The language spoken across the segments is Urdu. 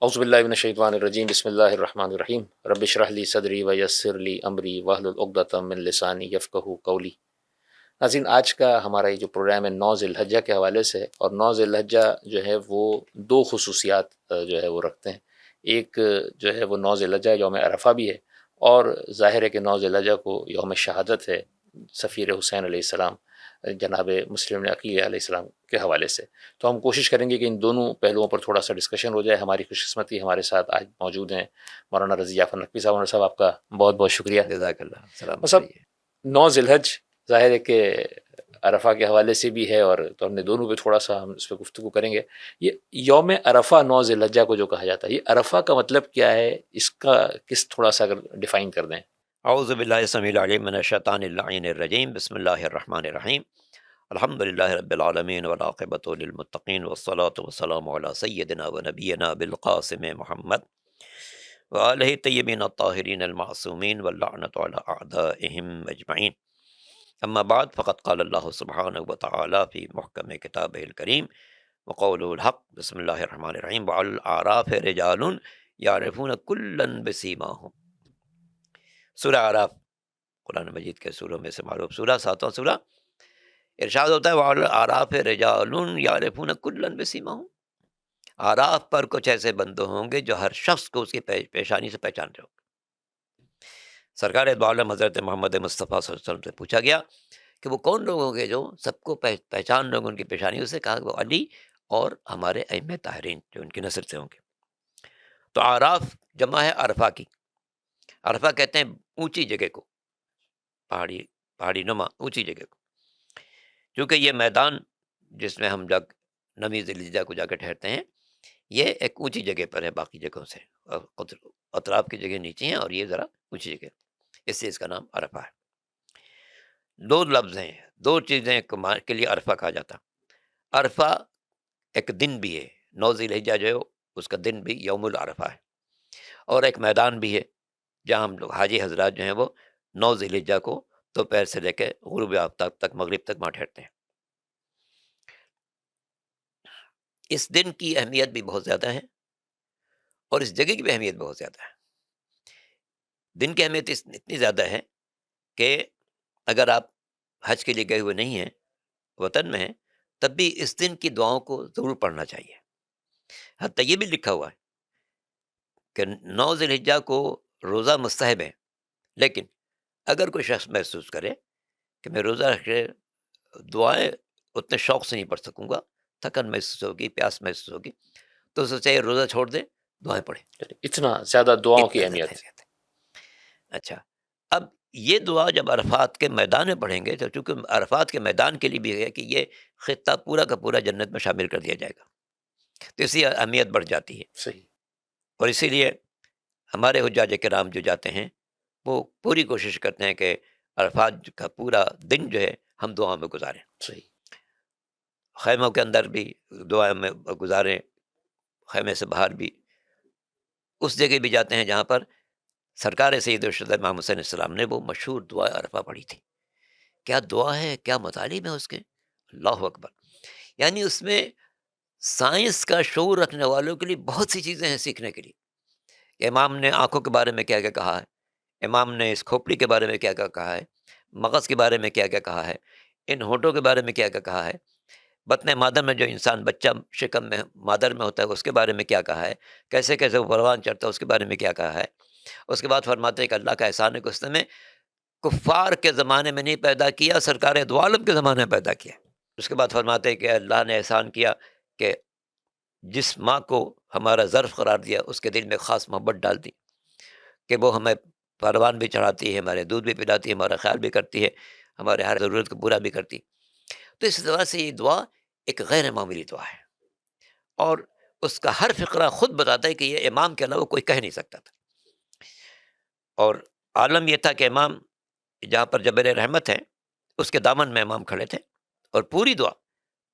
اعوذ باللہ من الشیطان الرجیم بسم اللہ الرحمن الرحیم رب اشرح لی صدری ویسر لی امری واحلل عقدۃ من لسانی یفقہوا قولی۔ ناظرین، آج کا ہمارا یہ جو پروگرام ہے 9 ذی الحجہ کے حوالے سے ہے، اور 9 ذی الحجہ جو ہے وہ دو خصوصیات جو ہے وہ رکھتے ہیں۔ ایک جو ہے وہ 9 ذی الحجہ یوم عرفہ بھی ہے، اور ظاہر ہے کہ 9 ذی الحجہ کو یوم شہادت ہے سفیر حسین علیہ السلام جناب مسلم عقیل علیہ السلام کے حوالے سے۔ تو ہم کوشش کریں گے کہ ان دونوں پہلوؤں پر تھوڑا سا ڈسکشن ہو جائے۔ ہماری خوش قسمتی ہمارے ساتھ آج موجود ہیں مولانا رضی جعفر نقوی صاحب۔ مولانا صاحب، آپ کا بہت بہت شکریہ۔ جزاک اللہ، سلام مطلب بتائیے۔ 9 ذی الحج ظاہر ہے کہ عرفہ کے حوالے سے بھی ہے، اور تو ہم نے دونوں پہ تھوڑا سا ہم اس پہ گفتگو کریں گے۔ یہ یوم عرفہ 9 ذی الحجہ کو جو کہا جاتا ہے، یہ عرفہ کا مطلب کیا ہے؟ اس کا کس تھوڑا سا اگر ڈیفائن کر دیں۔ اعوذ باللہ السمیع العلیم من الشیطان اللعین الرجیم، بسم اللہ الرحمن الرحیم، الحمد للہ رب العالمین والعاقبۃ للمتقین والصلاۃ والسلام علی سیدنا و نبینا بالقاسم محمد وآلہ الطیبین الطاہرین المعصومین واللعنۃ علی اعدائہم اجمعین۔ اما بعد، فقد قال اللہ سبحانہ وتعالی فی محکم کتابہ الکریم وقولہ الحق، بسم اللہ الرحمن الرحیم، وعلی الاعراف رجال یعرفون کلا بسیماہم۔ سورہ اعراف قرآن مجید کے سوروں میں سے معروف سورہ، 7واں سورہ۔ ارشاد ہوتا ہے وعلی الاعراف رجال یعرفون کلا بسیماہم، اعراف پر کچھ ایسے بندے ہوں گے جو ہر شخص کو اس کی پیشانی سے پہچان رہے ہوں گے۔ سرکار دو عالم حضرت محمد مصطفیٰ صلی اللہ علیہ وسلم سے پوچھا گیا کہ وہ کون لوگ ہوں گے جو سب کو پہچان رہے ہوں گے ان کی پیشانیوں سے؟ کہا کہ وہ علی اور ہمارے ائمہ طاہرین جو ان کی نسل سے ہوں گے۔ تو اعراف جمع ہے عرفہ کی۔ عرفہ کہتے ہیں اونچی جگہ کو، پہاڑی نما اونچی جگہ کو، کیونکہ یہ میدان جس میں ہم 9 ذی الحجہ کو جا کے ٹھہرتے ہیں، یہ ایک اونچی جگہ پر ہے باقی جگہوں سے، اطراف کی جگہ نیچے ہیں اور یہ ذرا اونچی جگہ، اس سے اس کا نام عرفہ ہے۔ 2 لفظ ہیں، 2 چیزیں کے لیے عرفہ کہا جاتا۔ عرفہ ایک دن بھی ہے، 9 ذی الحجہ جو ہے اس کا دن بھی یوم العرفہ ہے، اور ایک میدان بھی ہے جہاں ہم لوگ حاجی حضرات جو ہیں وہ 9 ذی الحجہ کو دوپہر سے لے کے غروب آفتاب تک، مغرب تک وہاں ٹھہرتے ہیں۔ اس دن کی اہمیت بھی بہت زیادہ ہے اور اس جگہ کی بھی اہمیت بہت زیادہ ہے۔ دن کی اہمیت اتنی زیادہ ہے کہ اگر آپ حج کے لیے گئے ہوئے نہیں ہیں، وطن میں ہیں، تب بھی اس دن کی دعاؤں کو ضرور پڑھنا چاہیے۔ حتیٰ یہ بھی لکھا ہوا ہے کہ 9 ذی الحجہ کو روزہ مستحب ہے، لیکن اگر کوئی شخص محسوس کرے کہ میں روزہ رکھ کے دعائیں اتنے شوق سے نہیں پڑھ سکوں گا، تھکن محسوس ہوگی، پیاس محسوس ہوگی، تو اسے چاہیے روزہ چھوڑ دے، دعائیں پڑھے۔ اتنا زیادہ دعاؤں کی اتنا زیادہ اہمیت۔ اہمیت ہے۔ اچھا، اب یہ دعا جب عرفات کے میدان میں پڑھیں گے، تو چونکہ عرفات کے میدان کے لیے بھی ہے کہ یہ خطہ پورا کا پورا جنت میں شامل کر دیا جائے گا، تو اسی اہمیت بڑھ جاتی ہے۔ صحیح۔ اور اسی لیے ہمارے حجاج کرام جو جاتے ہیں وہ پوری کوشش کرتے ہیں کہ عرفات کا پورا دن جو ہے ہم دعا میں گزاریں، صحیح۔ خیموں کے اندر بھی دعا میں گزاریں، خیمے سے باہر بھی، اس جگہ بھی جاتے ہیں جہاں پر سرکار سید الشہداء محمد صلی اللہ علیہ وسلم نے وہ مشہور دعا عرفہ پڑھی تھی۔ کیا دعا ہے، کیا مطالب ہے اس کے، اللہ اکبر! یعنی اس میں سائنس کا شعور رکھنے والوں کے لیے بہت سی چیزیں ہیں سیکھنے کے لیے۔ کہ امام نے آنکھوں کے بارے میں کیا کیا کہا ہے، امام نے اس کھوپڑی کے بارے میں کیا کیا کہا ہے، مغز کے بارے میں کیا کیا کہا ہے، ان ہونٹوں کے بارے میں کیا کیا کہا ہے، بطن مادر میں جو انسان بچہ شکم میں مادر میں ہوتا ہے اس کے بارے میں کیا کہا ہے، کیسے کیسے وہ پروان چڑھتا ہے اس کے بارے میں کیا کہا ہے۔ اس کے بعد فرماتے ہیں کہ اللہ کا احسان ہے کہ اس نے کفار کے زمانے میں نہیں پیدا کیا، سرکار دو عالم کے زمانے میں پیدا کیا۔ اس کے بعد فرماتے ہیں کہ اللہ نے احسان کیا کہ جس ماں کو ہمارا ظرف قرار دیا اس کے دل میں خاص محبت ڈال دی کہ وہ ہمیں پروان بھی چڑھاتی ہے، ہمارے دودھ بھی پلاتی ہے، ہمارا خیال بھی کرتی ہے، ہمارے ہر ضرورت کو پورا بھی کرتی۔ تو اس طرح سے یہ دعا ایک غیر معمولی دعا ہے، اور اس کا ہر فقرہ خود بتاتا ہے کہ یہ امام کے علاوہ کوئی کہہ نہیں سکتا تھا۔ اور عالم یہ تھا کہ امام جہاں پر جبل رحمت ہے اس کے دامن میں امام کھڑے تھے اور پوری دعا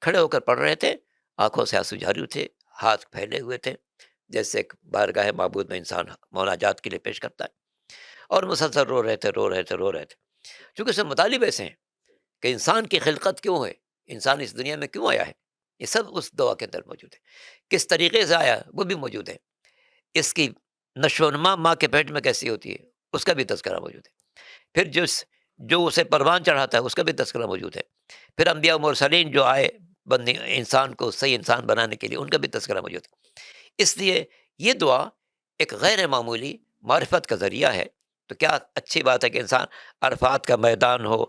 کھڑے ہو کر پڑھ رہے تھے، آنکھوں سے آنسو جاری تھے، ہاتھ پھیلے ہوئے تھے، جیسے ایک بارگاہ معبود میں انسان مناجات کے لیے پیش کرتا ہے، اور مسلسل رو رہے تھے۔ چونکہ اس میں مطالب ایسے ہیں کہ انسان کی خلقت کیوں ہے، انسان اس دنیا میں کیوں آیا ہے، یہ سب اس دعا کے اندر موجود ہے۔ کس طریقے سے آیا وہ بھی موجود ہے، اس کی نشو و نما ماں کے پیٹ میں کیسی ہوتی ہے اس کا بھی تذکرہ موجود ہے. پھر جو اسے پروان چڑھاتا ہے اس کا بھی تذکرہ موجود ہے. پھر انبیاء و مرسلین جو آئے بندے انسان کو صحیح انسان بنانے کے لیے ان کا بھی تذکرہ موجود ہے. اس لیے یہ دعا ایک غیر معمولی معرفت کا ذریعہ ہے. تو کیا اچھی بات ہے کہ انسان عرفات کا میدان ہو،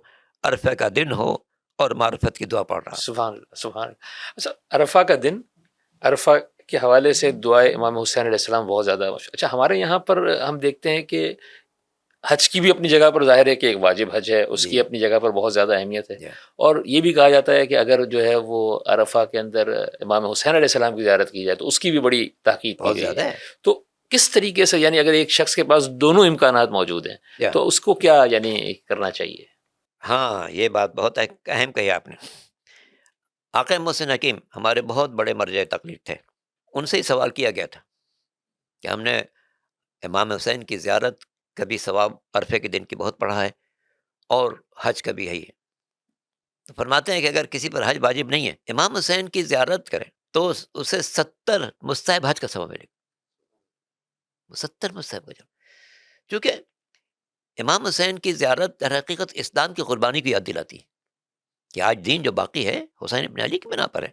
عرفہ کا دن ہو اور معرفت کی دعا پڑھ رہا. سبحان اللہ سبحان اللہ. اچھا، عرفہ کا دن، عرفہ کے حوالے سے دعائے امام حسین علیہ السلام بہت زیادہ مشہور. اچھا، ہمارے یہاں پر ہم دیکھتے ہیں کہ حج کی بھی اپنی جگہ پر ظاہر ہے کہ ایک واجب حج ہے، اس کی اپنی جگہ پر بہت زیادہ اہمیت ہے. اور یہ بھی کہا جاتا ہے کہ اگر جو ہے وہ عرفہ کے اندر امام حسین علیہ السلام کی زیارت کی جائے تو اس کی بھی بڑی تحقیق کی بہت گئی زیادہ ہے. ہے. تو کس طریقے سے، یعنی اگر ایک شخص کے پاس دونوں امکانات موجود ہیں تو اس کو کیا یعنی کرنا چاہیے؟ ہاں، یہ بات بہت اہم کہی آپ نے. آقا محسن حکیم ہمارے بہت بڑے مرجع تقلید تھے. ان سے ہی سوال کیا گیا تھا کہ ہم نے امام حسین کی زیارت کا بھی ثواب عرفے کے دن کی بہت پڑھا ہے اور حج کا بھی ہے. تو فرماتے ہیں کہ اگر کسی پر حج واجب نہیں ہے، امام حسین کی زیارت کرے تو اسے 70 مستحب حج کا ثواب ملے گا. 70 مستحب حج. کیونکہ امام حسین کی زیارت در حقیقت اسلام کی قربانی کی یاد دلاتی ہے کہ آج دین جو باقی ہے حسین ابن علی کی بنا پر ہے.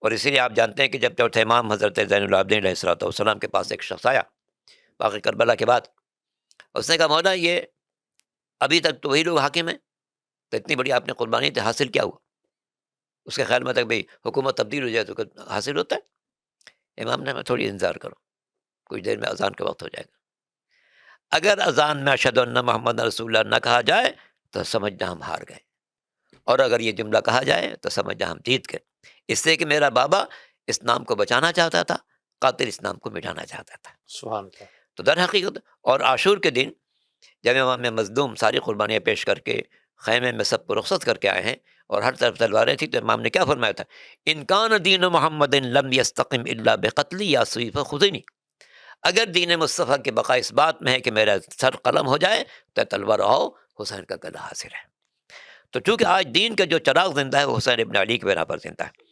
اور اسی لیے آپ جانتے ہیں کہ جب چوتھے امام حضرت زین العابدین علیہ الصلوۃ والسلام کے پاس ایک شخص آیا باقی کربلا کے بعد، اس نے کہا مولا یہ ابھی تک تو وہی لوگ حاکم ہیں، تو اتنی بڑی آپ نے قربانی تھی، حاصل کیا ہوا؟ اس کے خیال میں تک بھئی حکومت تبدیل ہو جائے تو حاصل ہوتا ہے. امام نے ہمیں تھوڑی انتظار کرو، کچھ دیر میں اذان کا وقت ہو جائے گا. اگر اذان میں اشہد ان محمد رسول اللہ نہ کہا جائے تو سمجھنا ہم ہار گئے، اور اگر یہ جملہ کہا جائے تو سمجھنا ہم جیت گئے. اس لیے کہ میرا بابا اسلام کو بچانا چاہتا تھا، قاتل اسلام کو مٹانا چاہتا تھا. سبحان اللہ. تو در حقیقت اور عاشور کے دن جب امام مظلوم ساری قربانیاں پیش کر کے خیمے میں سب کو رخصت کر کے آئے ہیں اور ہر طرف تلواریں تھیں، تو امام نے کیا فرمایا تھا؟ ان کان دین محمد لم یستقم الا بقتلی یا سیف خذنی. اگر دین مصطفیٰ کی بقا اس بات میں ہے کہ میرا سر قلم ہو جائے تو تلوار آؤ، حسین کا گلا حاصل ہے. تو چونکہ آج دین کا جو چراغ زندہ ہے وہ حسین ابن علی کے بنا پر زندہ ہے.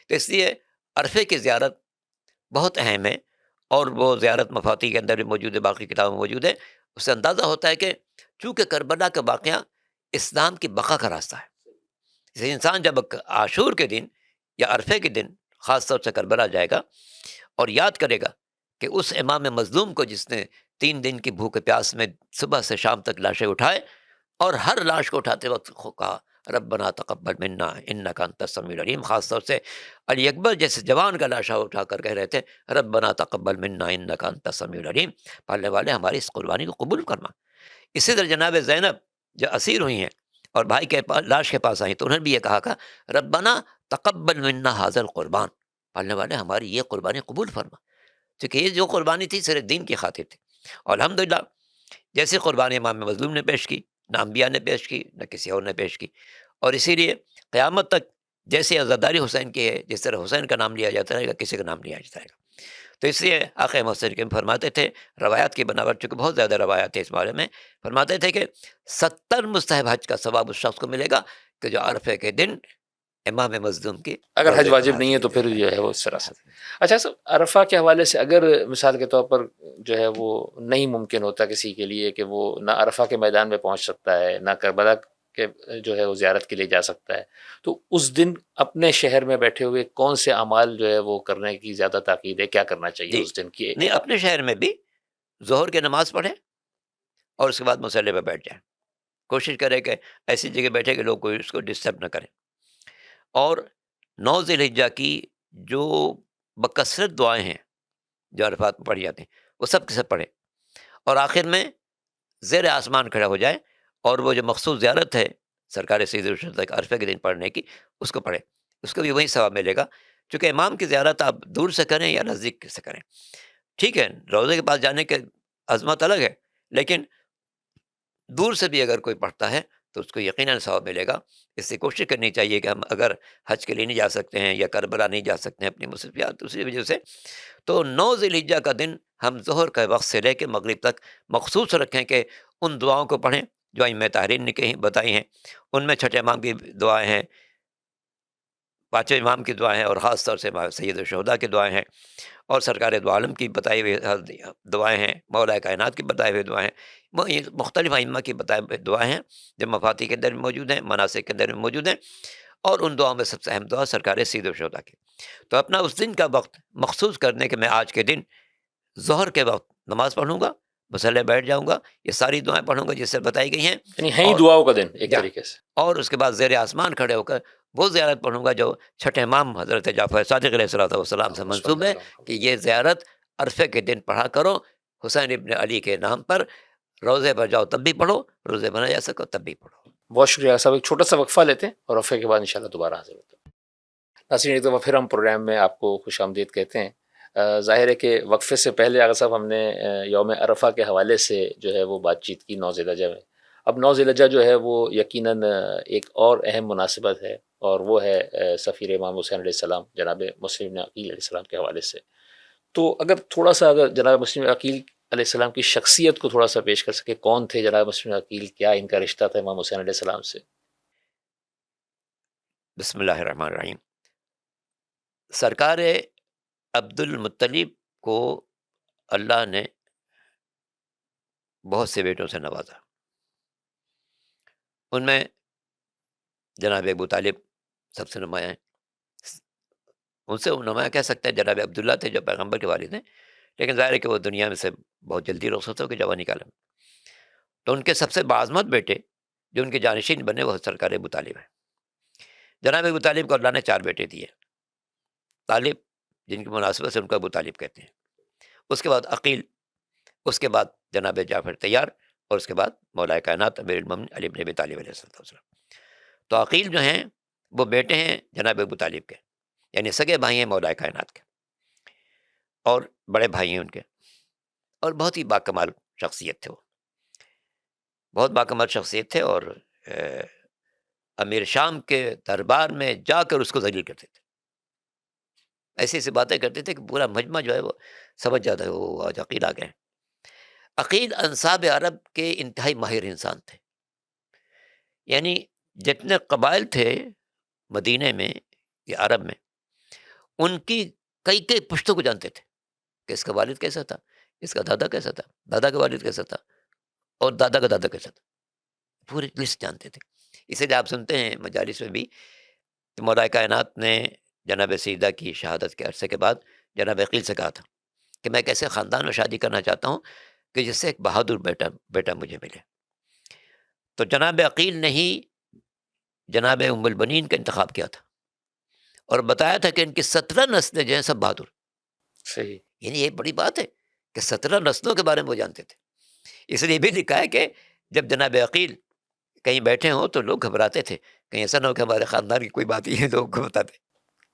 تو اس لیے عرفے کی زیارت بہت اہم ہے، اور وہ زیارت مفاتی کے اندر بھی موجود ہے، باقی کتابوں میں موجود ہے. اس سے اندازہ ہوتا ہے کہ چونکہ کربلا کا واقعہ اسلام کی بقا کا راستہ ہے، اس لیے انسان جب عاشور کے دن یا عرفے کے دن خاص طور سے کربلا جائے گا اور یاد کرے گا کہ اس امام مظلوم کو جس نے 3 دن کی بھوک پیاس میں صبح سے شام تک لاشیں اٹھائے اور ہر لاش کو اٹھاتے وقت کہا ربنا تقبل منا انک انت السمیع العلیم. خاص طور سے علی اکبر جیسے جوان کا لاشا اٹھا کر کہہ رہے تھے ربنا تقبل منا انک انت السمیع العلیم، پالنے والے ہماری اس قربانی کو قبول کرنا. اسی طرح جناب زینب جو اسیر ہوئی ہیں اور بھائی کے لاش کے پاس آئیں تو انہوں نے بھی یہ کہا ربنا تقبل منا ھذا القربان، پالنے والے ہماری یہ قربانی قبول فرما. کیونکہ یہ جو قربانی تھی صرف دین کی خاطر تھی. اور الحمدللہ جیسی قربانی امام مظلوم نے پیش کی، نہ انبیاء نے پیش کی، نہ کسی اور نے پیش کی. اور اسی لیے قیامت تک جیسے عزاداری حسین کی ہے، جس طرح حسین کا نام لیا جاتا رہے گا، کسی کا نام لیا جاتا رہے گا. تو اس لیے آقا محسن کے فرماتے تھے، روایات کی بناوٹ چونکہ بہت زیادہ روایات ہیں اس بارے میں، فرماتے تھے کہ 70 مستحب حج کا ثواب اس شخص کو ملے گا کہ جو عرفے کے دن امام مظلوم کی اگر حج روضے پر واجب نہیں ہے تو پھر جو ہے وہ اس طرح سے. اچھا سر، عرفہ کے حوالے سے اگر مثال کے طور پر جو ہے وہ نہیں ممکن ہوتا کسی کے لیے کہ وہ نہ عرفہ کے میدان میں پہنچ سکتا ہے، نہ کربلا کے جو ہے وہ زیارت کے لیے جا سکتا ہے، تو اس دن اپنے شہر میں بیٹھے ہوئے کون سے اعمال جو ہے وہ کرنے کی زیادہ تاکید ہے، کیا کرنا چاہیے اس دن کی؟ نہیں، اپنے شہر میں بھی ظہر کی نماز پڑھیں اور اس کے بعد مصلی پہ بیٹھ جائیں. کوشش کریں کہ ایسی جگہ بیٹھے کہ لوگ کوئی اس کو ڈسٹرب نہ کریں. اور 9 ذی الحجہ کی جو بکثرت دعائیں ہیں جو عرفات میں پڑھی جاتی ہیں وہ سب کے سب پڑھیں، اور آخر میں زیر آسمان کھڑا ہو جائے اور وہ جو مخصوص زیارت ہے سرکار سید تک عرفے کے دن پڑھنے کی اس کو پڑھیں. اس کو بھی وہی ثواب ملے گا. چونکہ امام کی زیارت آپ دور سے کریں یا نزدیک سے کریں، ٹھیک ہے روضے کے پاس جانے کے عظمت الگ ہے، لیکن دور سے بھی اگر کوئی پڑھتا ہے تو اس کو یقیناً ثواب ملے گا. اس سے کوشش کرنی چاہیے کہ ہم اگر حج کے لیے نہیں جا سکتے ہیں یا کربلا نہیں جا سکتے ہیں اپنی مصروفیات دوسری وجہ سے، تو 9 ذی الحجہ کا دن ہم ظہر کے وقت سے لے کے مغرب تک مخصوص رکھیں کہ ان دعاؤں کو پڑھیں جو ائمہ طاہرین نے کہیں بتائی ہیں. ان میں چھٹے امام کی دعائیں ہیں، پانچوں امام کی دعائیں ہیں، اور خاص طور سے سید الشہداء کی دعائیں ہیں، اور سرکار دو عالم کی بتائی ہوئی دعائیں ہیں، مولا کائنات کی بتائی ہوئی دعائیں ہیں، یہ مختلف ائمہ کی بتائی ہوئی دعائیں ہیں جو مفاتیح کے اندر میں موجود ہیں، مناسک کے اندر میں موجود ہیں، اور ان دعاؤں میں سب سے اہم دعا سرکار سید الشہداء کی۔ تو اپنا اس دن کا وقت مخصوص کرنے کہ میں آج کے دن ظہر کے وقت نماز پڑھوں گا، مصلی بیٹھ جاؤں گا، یہ ساری دعائیں پڑھوں گا جس سے بتائی گئی ہیں، یعنی ہے ہی اور دعاؤں کا دن ایک جا طریقے سے۔ اور اس کے بعد زیر آسمان کھڑے ہو کر وہ زیارت پڑھوں گا جو چھٹے امام حضرت جعفر صادق علیہ الصلوۃ والسلام سے اللہم صل منسوب ہے، علی کہ محمد۔ یہ زیارت عرفے کے دن پڑھا کرو، حسین ابن علی کے نام پر، روزے پر جاؤ تب بھی پڑھو، روزے پر نہ جا سکو تب بھی پڑھو۔ بہت شکریہ صاحب، ایک چھوٹا سا وقفہ لیتے ہیں اور وقفے کے بعد انشاءاللہ دوبارہ حاضر ہوتے ہیں۔ ناظرین، ایک دفعہ پھر ہم پروگرام میں آپ کو خوش آمدید کہتے ہیں۔ ظاہر ہے کہ وقفے سے پہلے آغا صاحب ہم نے یوم عرفہ کے حوالے سے جو ہے وہ بات چیت کی 9 ذی الحجہ میں۔ اب 9 ذی الحجہ جو ہے وہ یقیناً ایک اور اہم مناسبت ہے، اور وہ ہے سفیر امام حسین علیہ السلام جناب مسلم بن عقیل علیہ السلام کے حوالے سے۔ تو اگر تھوڑا سا اگر جناب مسلم بن عقیل علیہ السلام کی شخصیت کو تھوڑا سا پیش کر سکے، کون تھے جناب مسلم بن عقیل، کیا ان کا رشتہ تھا امام حسین علیہ السلام سے؟ بسم اللہ الرحمن الرحیم۔ سرکار عبد المطلب کو اللہ نے بہت سے بیٹوں سے نوازا، ان میں جناب ابو طالب سب سے نمایاں ہیں، ان سے وہ نمایاں کہہ سکتے ہیں جناب عبداللہ تھے جو پیغمبر کے والد ہیں، لیکن ظاہر ہے کہ وہ دنیا میں سے بہت جلدی رخصت ہو کے جوانی کال میں، تو ان کے سب سے باعظمت بیٹے جو ان کے جانشین بنے وہ سرکار ابو طالب ہیں۔ جناب ابو طالب کو اللہ نے 4 بیٹے دیے، طالب جن کی مناسبت سے ان کو ابو طالب کہتے ہیں، اس کے بعد عقیل، اس کے بعد جناب جعفر طیار، اور اس کے بعد مولا کائنات امیر المومنین علی بن ابی طالب علیہ السلام۔ تو عقیل جو ہیں وہ بیٹے ہیں جناب ابو طالب کے، یعنی سگے بھائی ہیں مولا کائنات کے، اور بڑے بھائی ہیں ان کے، اور بہت ہی باکمال شخصیت تھے وہ، بہت باکمال شخصیت تھے، اور امیر شام کے دربار میں جا کر اس کو ذلیل کرتے تھے، ایسی ایسی باتیں کرتے تھے کہ پورا مجمع جو ہے وہ سمجھ جاتا ہے وہ آج عقیل آ گئے ہیں۔ عقیل انصاب عرب کے انتہائی ماہر انسان تھے، یعنی جتنے قبائل تھے مدینے میں یا عرب میں، ان کی کئی کئی پشتوں کو جانتے تھے کہ اس کا والد کیسا تھا، اس کا دادا کیسا تھا، دادا کا والد کیسا تھا، اور دادا کا دادا کیسا تھا، پوری لسٹ جانتے تھے۔ اسی لیے آپ سنتے ہیں مجالس میں بھی کہ مولا کائنات نے جناب سیدہ کی شہادت کے عرصے کے بعد جناب عقیل سے کہا تھا کہ میں کیسے خاندان میں شادی کرنا چاہتا ہوں کہ جس سے ایک بہادر بیٹا مجھے ملے، تو جناب عقیل نے ہی جناب ام البنین کا انتخاب کیا تھا، اور بتایا تھا کہ ان کی 17 نسلیں جو ہیں سب بہادر، صحیح۔ یعنی یہ بڑی بات ہے کہ 17 نسلوں کے بارے میں وہ جانتے تھے۔ اس لیے بھی لکھا ہے کہ جب جناب عقیل کہیں بیٹھے ہوں تو لوگ گھبراتے تھے، کہیں ایسا نہ ہو کہ ہمارے خاندان کی کوئی بات ہی ہے، لوگ کو بتاتے۔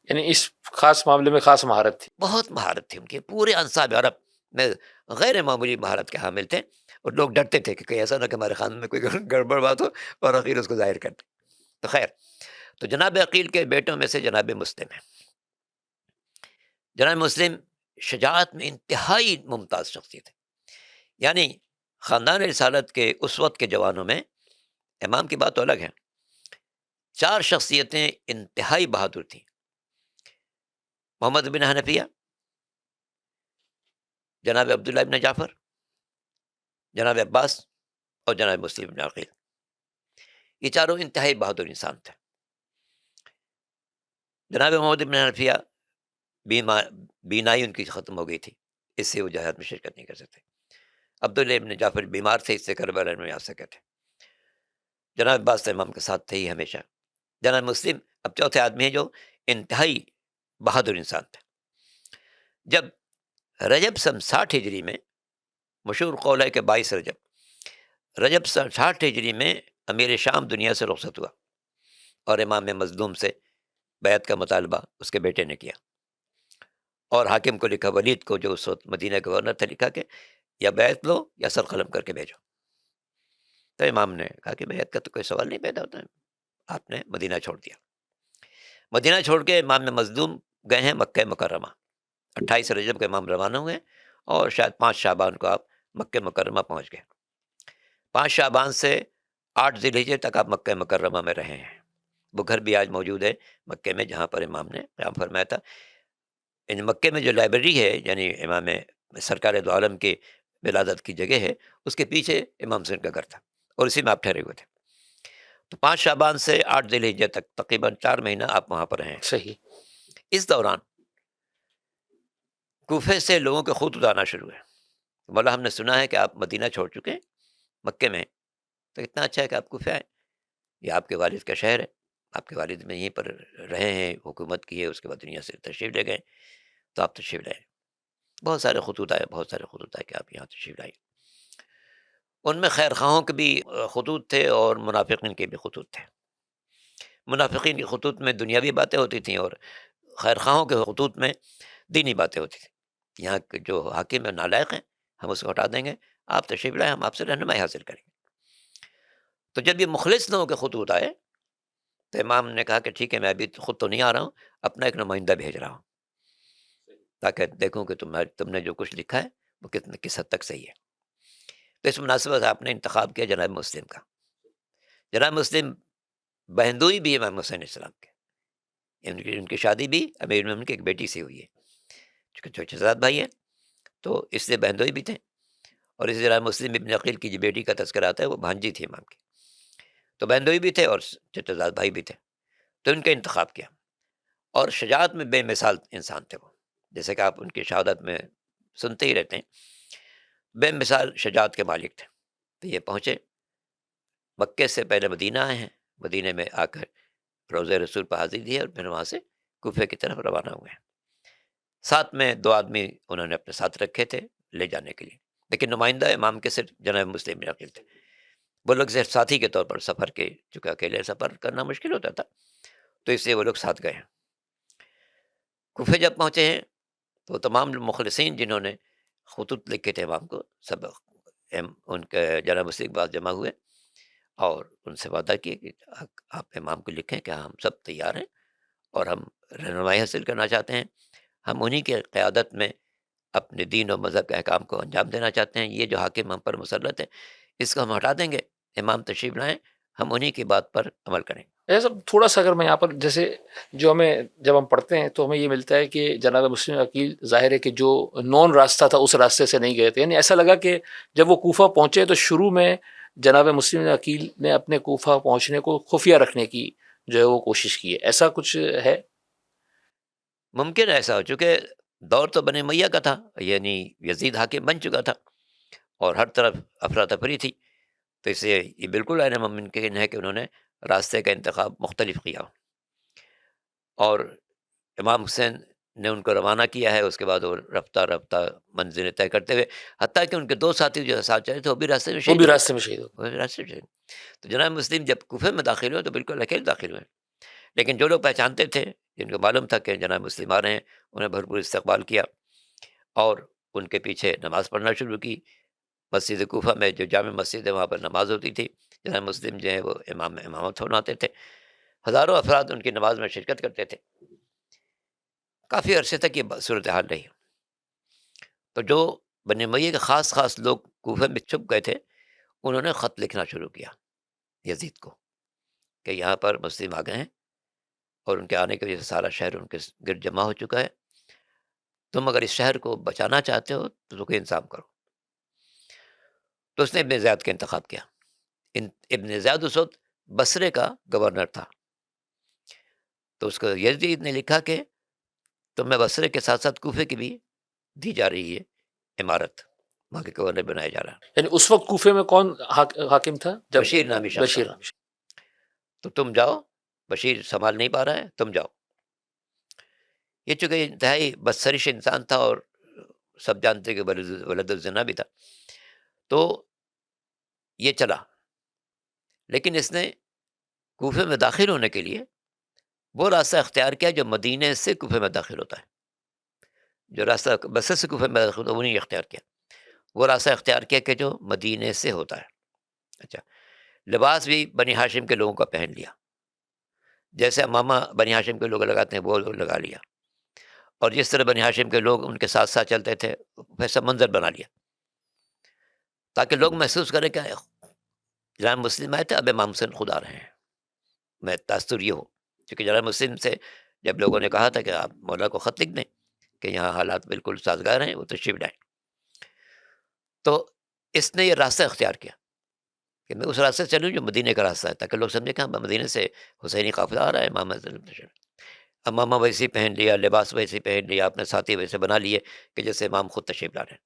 یعنی اس خاص معاملے میں خاص مہارت تھی۔ بہت مہارت تھی ان کی، پورے انصاب عرب میں غیر معمولی مہارت کے حامل تھے، اور لوگ ڈرتے تھے کہ کہیں ایسا نہ کہ ہمارے خاندان میں کوئی گڑبڑ بات ہو اور عقیل اس کو ظاہر کر دے۔ تو خیر، تو جناب عقیل کے بیٹوں میں سے جناب مسلم ہے۔ جناب مسلم شجاعت میں انتہائی ممتاز شخصیت ہے، یعنی خاندان رسالت کے اس وقت کے جوانوں میں، امام کی بات تو الگ ہے، 4 شخصیتیں انتہائی بہادر تھیں: محمد بن حنفیہ، جناب عبداللہ بن جعفر، جناب عباس، اور جناب مسلم بن عقیل۔ یہ چاروں انتہائی بہادر انسان تھے۔ جناب محمد بن حنفیہ بینائی ان کی ختم ہو گئی تھی، اس سے وہ جہاد میں شرکت نہیں کر سکتے۔ عبداللہ بن جعفر بیمار تھے، اس سے کربلا میں آ سکے تھے۔ جناب عباس تو امام کے ساتھ تھے ہی ہمیشہ۔ جناب مسلم اب چوتھے آدمی ہیں جو انتہائی بہادر انسان تھے۔ جب رجب سن 60 ہجری میں، مشہور قول ہے کہ 22 رجب سن 60 ہجری میں امیر شام دنیا سے رخصت ہوا، اور امام مظلوم سے بیعت کا مطالبہ اس کے بیٹے نے کیا، اور حاکم کو لکھا، ولید کو جو اس وقت مدینہ گورنر تھا، لکھا کہ یا بیعت لو یا سر قلم کر کے بھیجو۔ تو امام نے کہا کہ بیعت کا تو کوئی سوال نہیں پیدا ہوتا ہے، آپ نے مدینہ چھوڑ دیا۔ مدینہ چھوڑ کے امام مظلوم گئے ہیں مکہ مکرمہ، 28 رجب کے امام روانہ ہوئے، اور شاید 5 شعبان کو آپ مکہ مکرمہ پہنچ گئے۔ 5 شعبان سے 8 ذی الحجہ تک آپ مکہ مکرمہ میں رہے ہیں، وہ گھر بھی آج موجود ہے مکے میں جہاں پر امام نے قیام فرمایا تھا. یعنی مکے میں جو لائبریری ہے، یعنی امام سرکار دو عالم کے ولادت کی جگہ ہے، اس کے پیچھے امام حسین کا گھر تھا اور اسی میں آپ ٹھہرے ہوئے تھے. تو 5 شعبان سے 8 ذی الحجہ تک تقریباً 4 مہینہ آپ وہاں پر ہیں. صحیح. اس دوران کوفے سے لوگوں کے خط آنا شروع ہے. مولا ہم نے سنا ہے کہ آپ مدینہ چھوڑ چکے ہیں، مکے میں ہیں، تو اتنا اچھا ہے کہ آپ کوفے آئیں، یہ آپ کے والد کا شہر ہے، آپ کے والد میں یہیں پر رہے ہیں، حکومت کی ہے، اس کے بعد دنیا سے تشریف لے گئے، تو آپ تشریف لائیں. بہت سارے خطوط آئے، بہت سارے خطوط آئے کہ آپ یہاں تشریف لائیں. ان میں خیر خواہوں کے بھی خطوط تھے اور منافقین کے بھی خطوط تھے. منافقین کے خطوط میں دنیاوی باتیں ہوتی تھیں اور خیر خواہوں کے خطوط میں دینی باتیں ہوتی تھیں. یہاں کے جو حاکم ہے نالائق ہیں، ہم اس کو ہٹا دیں گے، آپ تشریف لائیں، ہم آپ سے رہنمائی حاصل کریں گے. تو جب یہ مخلص لوگوں کے خطوط آئے تو امام نے کہا کہ ٹھیک ہے، میں ابھی خود تو نہیں آ رہا ہوں، اپنا ایک نمائندہ بھیج رہا ہوں تاکہ دیکھوں کہ تم نے جو کچھ لکھا ہے وہ کس حد تک صحیح ہے. تو اس مناسبت سے آپ نے انتخاب کیا جناب مسلم کا. جناب مسلم بہندوئی بھی امام حسین علیہ السلام کے، ان کی شادی بھی امیر المومنین کی ایک بیٹی سے ہوئی ہے، چونکہ چچا زاد بھائی ہیں تو اس لیے بہندوئی بھی تھے. اور اسی طرح مسلم ابن عقیل کی جو بیٹی کا تذکرہ آتا ہے وہ بھانجی تھی امام کی، تو بہندوئی بھی تھے اور چچا زاد بھائی بھی تھے. تو ان کا انتخاب کیا اور شجاعت میں بے مثال انسان تھے وہ، جیسے کہ آپ ان کی شہادت میں سنتے ہی رہتے ہیں، بے مثال شجاعت کے مالک تھے. تو یہ پہنچے مکے سے پہلے مدینہ آئے ہیں، مدینہ میں آ کر روضہ رسول پر حاضری دی ہے اور پھر وہاں سے کوفے کی طرف روانہ ہوئے ہیں. ساتھ میں 2 آدمی انہوں نے اپنے ساتھ رکھے تھے لے جانے کے لیے، لیکن نمائندہ امام کے صرف جناب مسلم بن عقیل تھے. وہ لوگ صرف ساتھی کے طور پر سفر کے، چونکہ اکیلے سفر کرنا مشکل ہوتا تھا تو اس لیے وہ لوگ ساتھ گئے ہیں. کوفے جب پہنچے ہیں تو تمام مخلصین جنہوں نے خطوط لکھے تھے امام کو، سب ان کے جناب مسلم کے پاس جمع ہوئے اور ان سے وعدہ کیے کہ آپ امام کو لکھیں کہ ہم سب تیار ہیں اور ہم رہنمائی حاصل کرنا چاہتے ہیں، ہم انہی کے قیادت میں اپنے دین و مذہب کے احکام کو انجام دینا چاہتے ہیں. یہ جو حاکم ہم پر مسلط ہے اس کو ہم ہٹا دیں گے، امام تشریف لائیں، ہم انہی کی بات پر عمل کریں گے. ایسا تھوڑا سا اگر میں یہاں پر جیسے جو ہمیں جب ہم پڑھتے ہیں تو ہمیں یہ ملتا ہے کہ جناب مسلم عقیل ظاہر ہے کہ جو نون راستہ تھا اس راستے سے نہیں گئے تھے، یعنی ایسا لگا کہ جب وہ کوفہ پہنچے تو شروع میں جناب مسلم عقیل نے اپنے کوفہ پہنچنے کو خفیہ رکھنے کی جو ہے وہ کوشش کی ہے، ایسا کچھ ہے؟ ممکن ایسا ہو، چونکہ دور تو بنی امیہ کا تھا، یعنی یزید حاکم بن چکا تھا اور ہر طرف افراتفری تھی، تو اس سے یہ بالکل غیر ممکن ہے کہ انہوں نے راستے کا انتخاب مختلف کیا. اور امام حسین نے ان کو روانہ کیا ہے، اس کے بعد وہ رفتہ رفتہ منزلیں طے کرتے ہوئے، حتیٰ کہ ان کے 2 ساتھی جو ساتھ چلے تھے وہ بھی راستے میں وہ شہید بھی ہو گئے. راستے میں شہید ہو وہ بھی راستے میں شہید. تو جناب مسلم جب کوفے میں داخل ہوئے تو بالکل اکیلے داخل ہوئے، لیکن جو لوگ پہچانتے تھے، جن کو معلوم تھا کہ جناب مسلم آ رہے ہیں، انہیں بھرپور استقبال کیا اور ان کے پیچھے نماز پڑھنا شروع کی. مسجد کوفہ میں جو جامع مسجد ہے وہاں پر نماز ہوتی تھی، جناب مسلم جو ہے وہ امامت فرماتے تھے، ہزاروں افراد ان کی نماز میں شرکت کرتے تھے. کافی عرصے تک یہ صورتحال رہی. تو جو بنی امیہ کے خاص خاص لوگ کوفے میں چھپ گئے تھے، انہوں نے خط لکھنا شروع کیا یزید کو کہ یہاں پر مسلم آ گئے ہیں اور ان کے آنے کی وجہ سے سارا شہر ان کے گرد جمع ہو چکا ہے، تم اگر اس شہر کو بچانا چاہتے ہو تو کوئی انتظام کرو. تو اس نے ابن زیاد کا انتخاب کیا. ابن زیاد اس وقت بصرے کا گورنر تھا، تو اس کو یزید نے لکھا کہ تمہیں بصرے کے ساتھ ساتھ کوفے کی بھی دی جا رہی ہے عمارت، وہاں کے گورنر بنایا جا رہا ہے. یعنی اس وقت کوفے میں کون حاکم تھا؟ جب بشیر نامی شخص بشیر تھا. نامی شخص. تو تم جاؤ، بشیر سنبھال نہیں پا رہا ہے، تم جاؤ. یہ چونکہ انتہائی بدسرش انسان تھا اور سب جانتے کہ ولد الزنا بھی تھا، تو یہ چلا. لیکن اس نے کوفے میں داخل ہونے کے لیے وہ راستہ اختیار کیا جو مدینے سے کوفے میں داخل ہوتا ہے. جو راستہ بصرے سے کوفے میں داخل ہوتا ہے وہ نہیں اختیار کیا، وہ راستہ اختیار کیا کہ جو مدینے سے ہوتا ہے. اچھا، لباس بھی بنی ہاشم کے لوگوں کا پہن لیا، جیسے امامہ بنی ہاشم کے لوگ لگاتے ہیں وہ لگا لیا، اور جس طرح بنی ہاشم کے لوگ ان کے ساتھ ساتھ چلتے تھے ویسا منظر بنا لیا تاکہ لوگ محسوس کریں کہ جناب مسلم آئے تھے، اب امام حسین خود آ رہے ہیں. میں تاثر یہ ہو، کیونکہ جناب مسلم سے جب لوگوں نے کہا تھا کہ آپ مولا کو خط لکھ دیں کہ یہاں حالات بالکل سازگار ہیں، وہ تشریف لائیں، تو اس نے یہ راستہ اختیار کیا کہ میں اس راستے سے چلوں جو مدینے کا راستہ ہے، تاکہ لوگ سمجھیں کہ ہاں مدینے سے حسینی قافلہ آ رہا ہے، محمد صلی اللہ علیہ وسلم تشریف۔ امامہ ویسے پہن لیا، لباس ویسے پہن لیا، اپنے ساتھی ویسے بنا لیے کہ جیسے امام خود تشریف لا رہے ہیں۔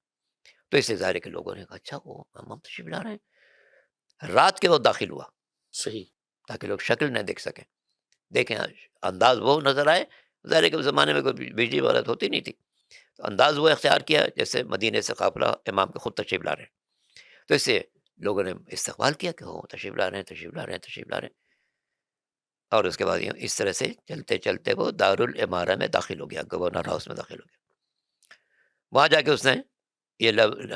تو اس سے ظاہر ہے کہ لوگوں نے کہا اچھا وہ امام تشریف لا رہے ہیں، رات کے وقت داخل ہوا صحیح. تاکہ لوگ شکل نہ دیکھ سکیں، دیکھیں انداز وہ نظر آئے۔ ظاہر ہے کہ اس زمانے میں کوئی بجلی وغیرہ ہوتی نہیں تھی، تو انداز وہ اختیار کیا جیسے مدینے سے قافلہ امام کے خود تشریف لا رہے ہیں۔ تو اس سے لوگوں نے استقبال کیا کہ وہ تشریف لا رہے ہیں، تشریف لا رہے ہیں، تشریف لا رہے ہیں۔ اور اس کے بعد اس طرح سے چلتے چلتے وہ دارالعمارہ میں داخل ہو گیا، گورنر ہاؤس میں داخل ہو گیا۔ وہاں جا کے اس نے یہ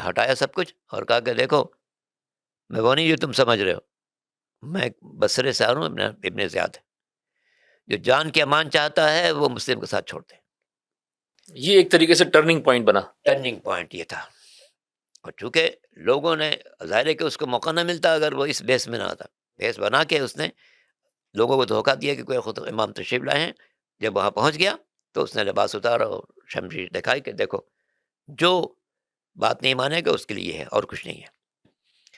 ہٹایا سب کچھ اور کہا کہ دیکھو میں وہ نہیں جو تم سمجھ رہے ہو، میں بصرے سے آ رہا ہوں، ابن زیاد ہے، جو جان کی امان چاہتا ہے وہ مسلم کے ساتھ چھوڑ دے۔ یہ ایک طریقے سے ٹرننگ پوائنٹ بنا. ٹرننگ پوائنٹ یہ تھا، اور چونکہ لوگوں نے ظاہر ہے کہ اس کو موقع نہ ملتا اگر وہ اس بیس میں نہ آتا، بیس بنا کے اس نے لوگوں کو دھوکہ دیا کہ کوئی خود امام تشریف لائے ہیں۔ جب وہاں پہنچ گیا تو اس نے لباس اتارا اور شمشیر دکھائی کہ دیکھو جو بات نہیں مانے گا اس کے لیے یہ ہے اور کچھ نہیں ہے۔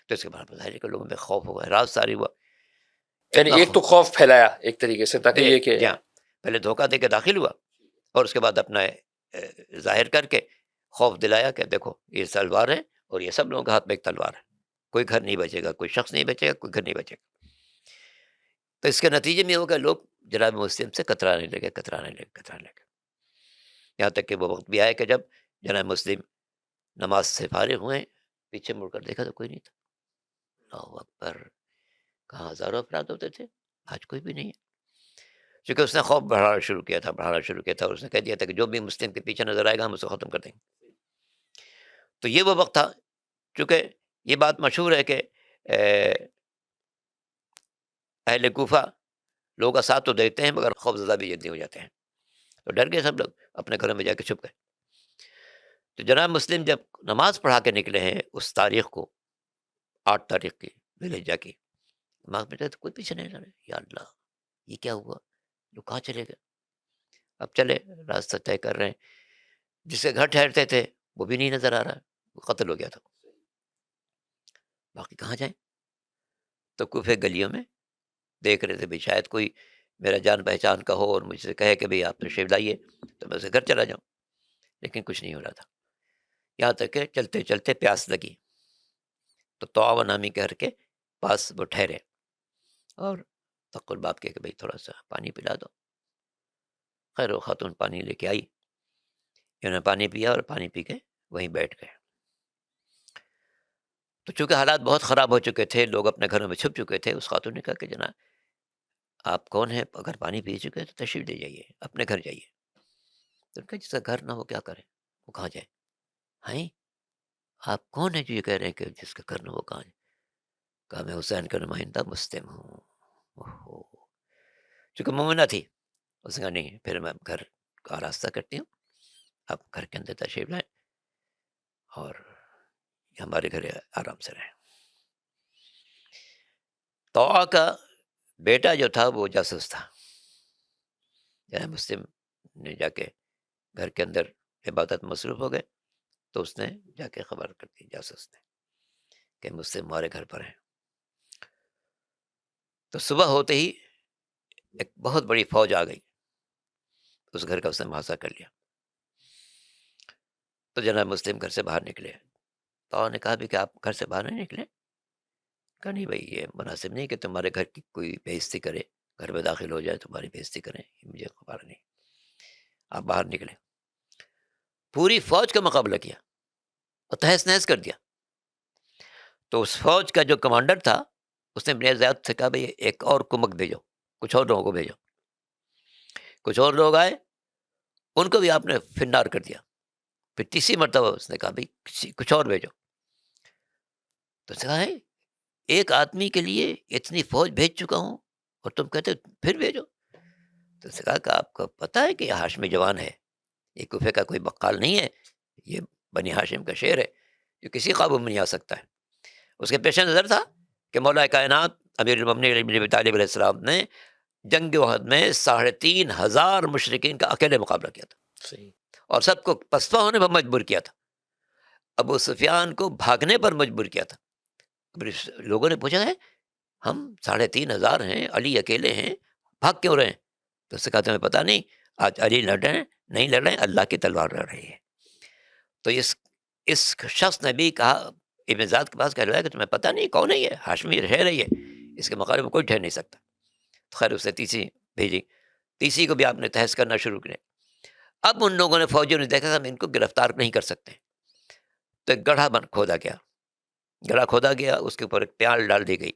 تو اس کے بعد ظاہر ہے کہ لوگوں میں خوف ہوا، راز ساری ہوا، یعنی اتنا ایک تو خوف پھیلایا ایک طریقے سے تاکہ یہ کہ جی ہاں، پہلے دھوکہ دے کے داخل ہوا اور اس کے بعد اپنا ظاہر کر کے خوف دلایا کہ دیکھو یہ تلوار ہے اور یہ سب لوگوں کے ہاتھ میں ایک تلوار ہے، کوئی گھر نہیں بچے گا، کوئی شخص نہیں بچے گا، کوئی گھر نہیں بچے گا۔ تو اس کے نتیجے میں ہوگا لوگ جناب مسلم سے کترانے لگے، کترانے لگے، کترانے لگے، یہاں تک کہ وہ وقت بھی آیا کہ جب جناب مسلم نماز سے فارغ ہوئے، پیچھے مڑ کر دیکھا تو کوئی نہیں تھا۔ اللہ اکبر، کہاں ہزاروں افراد ہوتے تھے، آج کوئی بھی نہیں ہے۔ چونکہ اس نے خوف بڑھانا شروع کیا تھا، بڑھانا شروع کیا تھا، اور اس نے کہہ دیا تھا کہ جو بھی مسلم کے پیچھے نظر آئے گا ہم اسے ختم کر دیں گے۔ تو یہ وہ وقت تھا، چونکہ یہ بات مشہور ہے کہ اہل کوفہ لوگوں کا ساتھ تو دیتے ہیں مگر خوف زدہ بھی جلدی ہو جاتے ہیں، تو ڈر گئے سب لوگ، اپنے گھروں میں جا کے چھپ گئے۔ تو جناب مسلم جب نماز پڑھا کے نکلے ہیں اس تاریخ کو، 8 تاریخ کی ذی الحجہ کی، نماز میں تو کوئی پیچھے نہیں رہا، یا اللہ یہ کیا ہوا، لوگ کہاں چلے گئے؟ اب چلے راستہ طے کر رہے ہیں، جس کے گھر ٹھہرتے تھے وہ بھی نہیں نظر آ رہا، وہ قتل ہو گیا تھا، باقی کہاں جائیں؟ تو کوفے گلیوں میں دیکھ رہے تھے بھی شاید کوئی میرا جان پہچان کا ہو اور مجھ سے کہے کہ بھئی آپ تشریف لائیے تو میں اسے گھر چلا جاؤں، لیکن کچھ نہیں ہو رہا تھا۔ یہاں تک کہ چلتے چلتے پیاس لگی تو طعام نامی گھر کے پاس وہ ٹھہرے اور تقل باپ کے کہ بھئی تھوڑا سا پانی پلا دو۔ خیر وہ خاتون پانی لے کے آئی، انہوں نے پانی پیا اور پانی پی کے وہیں بیٹھ گئے۔ تو چونکہ حالات بہت خراب ہو چکے تھے، لوگ اپنے گھروں میں چھپ چکے تھے، اس خاتون نے کہا کہ جناب آپ کون ہیں؟ اگر پانی پی چکے ہیں تو تشریف لے جائیے، اپنے گھر جائیے۔ تو ان کا جس کا گھر نہ ہو کیا کرے، وہ کہاں جائے؟ ہیں آپ کون ہیں جو یہ کہہ رہے ہیں کہ جس کا گھر نہ ہو کہاں جائے؟ کہا میں حسین کا نمائندہ مسلم ہوں۔ اوہو، چونکہ مومنہ تھی، اس نے کہا نہیں پھر میں گھر کا راستہ کرتی ہوں، آپ گھر کے اندر تشریف لائیں اور ہمارے گھر آرام سے رہیں۔ طوع کا بیٹا جو تھا وہ جاسوس تھا، یعنی مسلم نے جا کے گھر کے اندر عبادت مصروف ہو گئے تو اس نے جا کے خبر کر دی جاسوس نے کہ مسلم ہمارے گھر پر ہیں۔ تو صبح ہوتے ہی ایک بہت بڑی فوج آ گئی، اس گھر کا اس نے محاصرہ کر لیا۔ تو جناب مسلم گھر سے باہر نکلے تو نے کہا بھی کہ آپ گھر سے باہر نہیں نکلے؟ کہا نہیں بھائی یہ مناسب نہیں کہ تمہارے گھر کی کوئی بےعزتی کرے، گھر میں داخل ہو جائے تمہاری بےعزتی کریں، یہ مجھے خبر نہیں۔ آپ باہر نکلے، پوری فوج کا مقابلہ کیا اور تہس نہس کر دیا۔ تو اس فوج کا جو کمانڈر تھا اس نے ابن زیاد سے کہا بھائی ایک اور کمک بھیجو، کچھ اور لوگوں کو بھیجو۔ کچھ اور لوگ آئے، ان کو بھی آپ نے فنار کر دیا۔ پھر تیسری مرتبہ اس نے کہا بھائی کچھ اور بھیجو۔ تو اس نے کہا ہے ایک آدمی کے لیے اتنی فوج بھیج چکا ہوں اور تم کہتے ہو پھر بھیجو؟ تو اس نے کہا کہ آپ کو پتہ ہے کہ یہ ہاشمی جوان ہے، یہ کوفے کا کوئی بقال نہیں ہے، یہ بنی ہاشم کا شعر ہے جو کسی قابو میں نہیں آ سکتا ہے۔ اس کے پیش نظر تھا کہ مولا کائنات امیر المومنین علی بن ابی طالب علیہ السلام نے جنگ احد میں 3,500 مشرکین کا اکیلے مقابلہ کیا تھا صحیح. اور سب کو پسپا ہونے پر مجبور کیا تھا. ابو سفیان کو بھاگنے پر مجبور کیا تھا. لوگوں نے پوچھا ہے ہم 3,500 ہیں، علی اکیلے ہیں، بھاگ کیوں رہے ہیں؟ تو اس سے کہا تمہیں پتہ نہیں، آج علی لڑ رہے ہیں، نہیں لڑ رہے ہیں، اللہ کی تلوار لڑ رہی ہے. تو اس شخص نے بھی کہا، ابن زیاد کے پاس کہہ رہا ہے کہ تمہیں پتہ نہیں کون ہے یہ ہاشمی ہے رہی ہے، اس کے مقابلے میں کوئی ٹھہر نہیں سکتا. تو خیر اس نے تیسری بھیجی، تیسری کو بھی آپ نے تحس کرنا شروع کیا. اب ان لوگوں نے فوجیوں نے دیکھا کہ ہم ان کو گرفتار نہیں کر سکتے، تو ایک گڑھا کھودا گیا. گڑھا کھودا گیا، اس کے اوپر ایک پیال ڈال دی گئی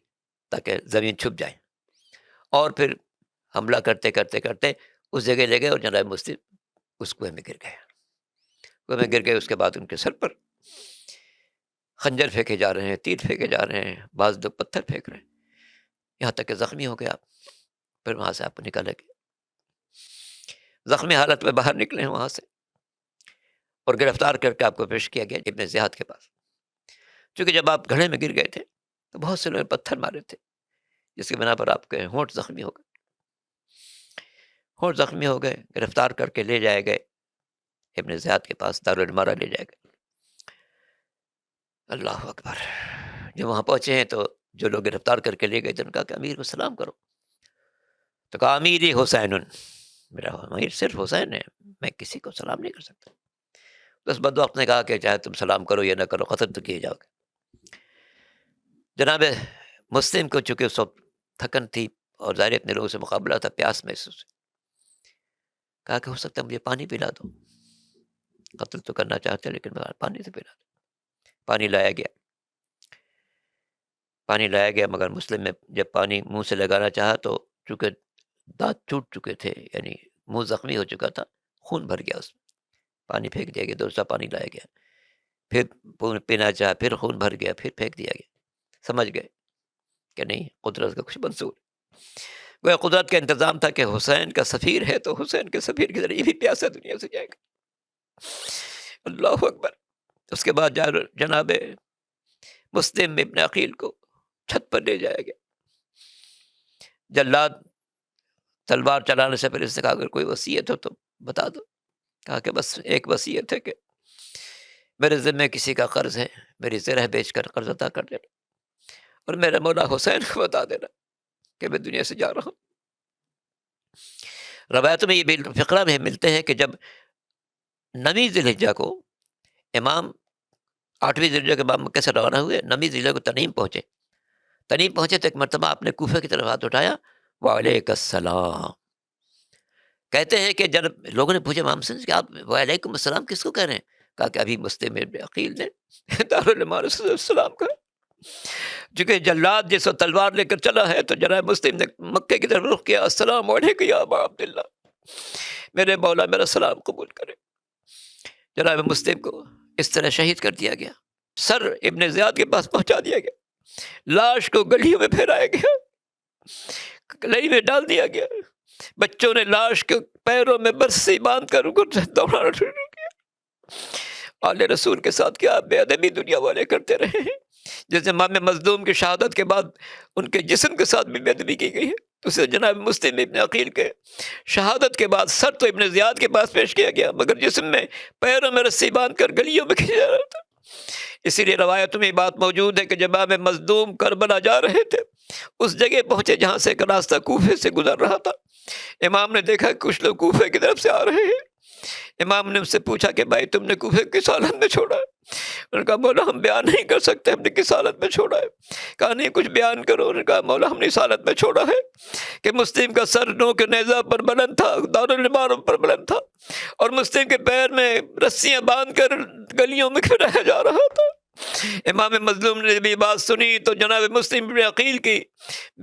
تاکہ زمین چھپ جائے، اور پھر حملہ کرتے کرتے کرتے اس جگہ لے گئے اور جناب مسلم اس کنویں میں گر گئے. کنویں میں گر گئے. اس کے بعد ان کے سر پر خنجر پھینکے جا رہے ہیں، تیر پھینکے جا رہے ہیں، بعض لوگ پتھر پھینک رہے ہیں، یہاں تک کہ زخمی ہو گئے آپ. پھر وہاں سے آپ کو نکالے گئے، زخمی حالت میں باہر نکلے ہیں وہاں سے، اور گرفتار کر کے آپ کو پیش کیا گیا ابن زیاد کے پاس. چونکہ جب آپ گھڑے میں گر گئے تھے تو بہت سے لوگوں نے پتھر مارے تھے، جس کی بنا پر آپ کے ہونٹ زخمی ہو گئے. ہونٹ زخمی ہو گئے، گرفتار کر کے لے جائے گئے ابن زیاد کے پاس، دارالمارا لے جائے گئے. اللہ اکبر. جب وہاں پہنچے ہیں تو جو لوگ گرفتار کر کے لے گئے تھے، انہوں نے کہا کہ امیر کو سلام کرو. تو کہا امیری حسین، میرا امیر صرف حسین ہے، میں کسی کو سلام نہیں کر سکتا. تو اس بدبخت نے کہا کہ چاہے تم سلام کرو یا نہ کرو، قتل تو کیے جاؤ گے. جناب مسلم کو چونکہ اس وقت تھکن تھی اور ظاہر اپنے لوگوں سے مقابلہ تھا، پیاس محسوس، کہا کہ ہو سکتا ہے مجھے پانی پلا دو. قتل تو کرنا چاہتے لیکن پانی سے پلا دو. پانی لایا گیا، پانی لایا گیا، مگر مسلم میں جب پانی منہ سے لگانا چاہا تو چونکہ دانت ٹوٹ چکے تھے، یعنی منہ زخمی ہو چکا تھا، خون بھر گیا اس میں. پانی پھینک دیا گیا، دوسرا پانی لایا گیا، پھر پینا چاہا، پھر خون بھر گیا، پھر پھینک دیا گیا. سمجھ گئے کہ نہیں قدرت کا کچھ منصور. وہ قدرت کا انتظام تھا کہ حسین کا سفیر ہے تو حسین کے سفیر کے ذریعے بھی پیاسا دنیا سے جائے گا. اللہ اکبر. اس کے بعد جناب مسلم ابن عقیل کو چھت پر لے جایا گیا. جلاد تلوار چلانے سے پہلے اس نے کہا اگر کوئی وصیت ہو تو بتا دو. کہا کہ بس ایک وصیت ہے کہ میرے ذمے کسی کا قرض ہے، میری زرہ بیچ کر قرض ادا کر دینا، اور میرے مولا حسین کو بتا دینا کہ میں دنیا سے جا رہا ہوں. روایتوں میں یہ فقرہ میں ملتے ہیں کہ جب 9 ذی الحجہ کو امام 8ویں ذی الحجہ کے بعد مکہ سے روانہ ہوئے، 9 ذی الحجہ کو تنعیم پہنچے. تنعیم پہنچے تو ایک مرتبہ آپ نے کوفہ کی طرف ہاتھ اٹھایا، وعلیک السلام. کہتے ہیں کہ جب لوگوں نے پوچھا امام سے کہ آپ وعلیکم السلام کس کو کہہ رہے ہیں؟ کہا کہ ابھی مسلم ابن عقیل نے دارالمارا سے السلام کہا. چونکہ جلاد جس وقت تلوار لے کر چلا ہے تو جناب مسلم نے مکے کی طرف رخ کیا، السلام علیکم یا ابا عبداللہ، میرے مولا میرا سلام قبول کرے. جناب مسلم کو اس طرح شہید کر دیا گیا، سر ابن زیاد کے پاس پہنچا دیا گیا، لاش کو گلیوں میں پھیلایا گیا، گلی میں ڈال دیا گیا. بچوں نے لاش کے پیروں میں برسی باندھ کر ان کو دوڑانا شروع کیا. آل رسول کے ساتھ کیا بے ادبی دنیا والے کرتے رہے ہیں. جیسے امام مظلوم کی شہادت کے بعد ان کے جسم کے ساتھ بھی بے ادبی کی گئی ہے، اسے جناب مسلم ابن عقیل کے شہادت کے بعد سر تو ابن زیاد کے پاس پیش کیا گیا، مگر جسم میں پیروں میں رسی باندھ کر گلیوں میں کھینچا جا رہا تھا. اسی لیے روایتوں میں یہ بات موجود ہے کہ جب امام مظلوم کربلا جا رہے تھے، اس جگہ پہنچے جہاں سے ایک راستہ کوفے سے گزر رہا تھا. امام نے دیکھا کچھ لوگ کوفے کی طرف سے آ رہے ہیں. امام نے اس سے پوچھا کہ بھائی تم نے کوفے کس حالت میں چھوڑا ہے؟ انہوں نے کہا مولا ہم بیان نہیں کر سکتے ہم نے کس حالت میں چھوڑا ہے. کہا نہیں کچھ بیان کرو. انہوں نے کہا مولا ہم نے اس حالت میں چھوڑا ہے کہ مسلم کا سر نو کے نیزہ پر بلند تھا، دارالمارا پر بلند تھا، اور مسلم کے پیر میں رسیاں باندھ کر گلیوں میں پھرایا جا رہا تھا. امام مظلوم نے بھی بات سنی تو جناب مسلم بن عقیل کی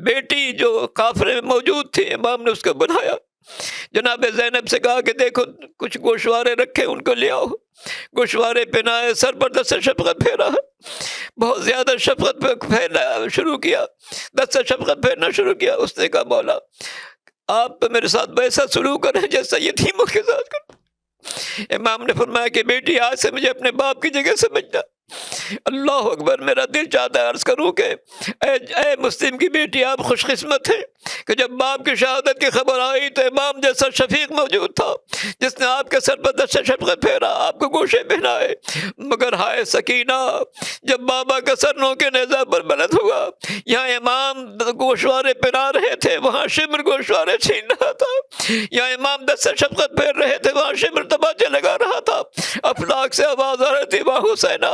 بیٹی جو قافلے میں موجود تھی، امام نے اس کو بلایا، جناب زینب سے کہا کہ دیکھو کچھ گوشوارے رکھے ان کو لے آؤ. گوشوارے پہنائے، سر پر دست شفقت پھیرا، بہت زیادہ شفقت پھیرنا شروع کیا، دست شفقت پھیرنا شروع کیا. اس نے کہا مولا آپ میرے ساتھ ویسا سلوک کریں جیسا یتیموں کے ساتھ کریں. امام نے فرمایا کہ بیٹی آج سے مجھے اپنے باپ کی جگہ سمجھنا. اللہ اکبر، میرا دل چاہتا ہے عرض کروں کہ اے مسلم کی بیٹی، آپ خوش قسمت ہیں کہ جب باپ کی شہادت کی خبر آئی تو امام جیسا شفیق موجود تھا جس نے آپ کے سر پر دست شفقت پھیرا، آپ کو گوشے پہنائے۔ مگر ہائے سکینہ، جب بابا کا سر نو کے نیزہ پر بلند ہوا، یہاں امام گوشوارے پہنا رہے تھے، وہاں شمر گوشوارے چھین رہا تھا، یہاں امام دست شفقت پھیر رہے تھے، وہاں شمر تماچے لگا رہا تھا۔ افلاک سے آواز آ رہی تھی واہ حسینہ۔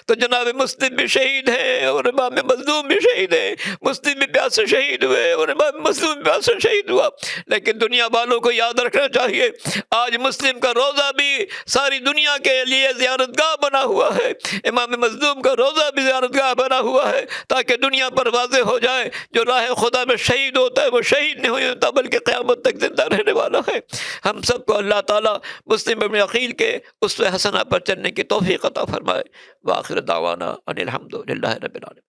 تو جناب مسلم بھی شہید ہیں اور امام مظلوم بھی شہید ہیں، مسلم بھی پیاس سے شہید ہوئے اور امام مظلوم بھی پیاس سے شہید ہوا۔ لیکن دنیا والوں کو یاد رکھنا چاہیے، آج مسلم کا روزہ بھی ساری دنیا کے لیے زیارت گاہ بنا ہوا ہے، امام مظلوم کا روزہ بھی زیارت گاہ بنا ہوا ہے، تاکہ دنیا پر واضح ہو جائے جو راہ خدا میں شہید ہوتا ہے وہ شہید نہیں ہوتا بلکہ قیامت تک زندہ رہنے والا ہے۔ ہم سب کو اللہ تعالیٰ مسلم ابن عقیل کے اسوہ حسنہ پر چلنے کی توفیق عطا فرمائے۔ وآخر دعوانا ان الحمد للہ رب العالمین۔